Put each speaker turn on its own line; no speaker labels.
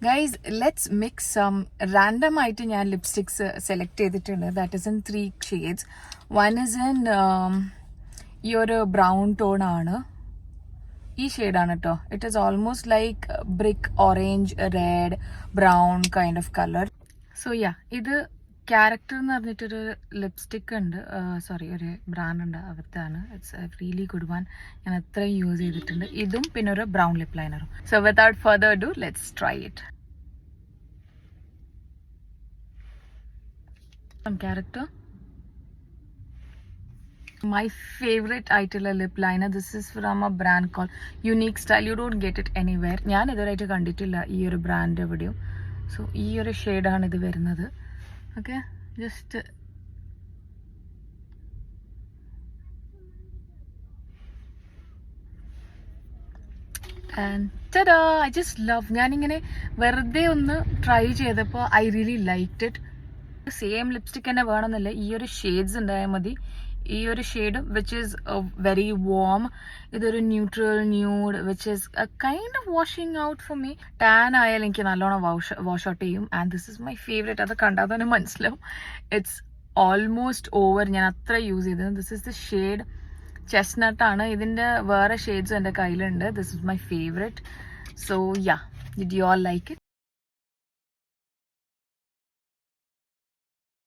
Guys let's mix some random ആയിട്ട് ഞാൻ lipsticks select ചെയ്തിട്ടുണ്ട്. That is in 3 shades. One is in ഈ ഒരു ബ്രൗൺ ടോൺ ആണ്, ഈ ഷെയ്ഡാണ് കേട്ടോ. It is almost like brick orange red brown kind of colour. So yeah, ഇത് ക്യാരക്ടർ എന്ന് പറഞ്ഞിട്ടൊരു ലിപ്സ്റ്റിക് ഉണ്ട്, സോറി ഒരു ബ്രാൻഡ് ഉണ്ട്, അവിടുത്താണ്. It's a really good one. ഞാൻ അത്രയും യൂസ് ചെയ്തിട്ടുണ്ട്. ഇതും പിന്നെ ഒരു ബ്രൗൺ ലിപ് ലൈനറും. So without further ado let's try it. Character my favorite ആയിട്ടുള്ള lip liner. This is from a brand call unique style. You don't get it anywhere. ഞാൻ ഇതുവരെയായിട്ട് കണ്ടിട്ടില്ല ഈ ഒരു ബ്രാൻഡ് എവിടെയും. സോ ഈ ഒരു ഷെയ്ഡാണ് ഇത് വരുന്നത്. Okay, just I just love. ഞാനിങ്ങനെ വെറുതെ ഒന്ന് ട്രൈ ചെയ്തപ്പോൾ I really liked it. Same lipstick തന്നെ വേണമെന്നില്ല, ഈ ഒരു ഷെയ്ഡ്സ് ഉണ്ടായാൽ മതി. ഈ ഒരു shade which is very warm, ഇതൊരു neutral nude which is kind of washing out for me. Tan ആയാലും എനിക്ക് നല്ലോണം വാഷ് ഔട്ട് ചെയ്യും. And this is my favourite. അത് കണ്ടാൽ തന്നെ മനസ്സിലാവും. It's almost over. ഞാൻ അത്ര യൂസ് ചെയ്തത്. This is the shade chestnut ആണ്. ഇതിൻ്റെ വേറെ ഷെയ്ഡ്സ് എൻ്റെ കയ്യിലുണ്ട്. This is my favourite. So yeah, did you all like it?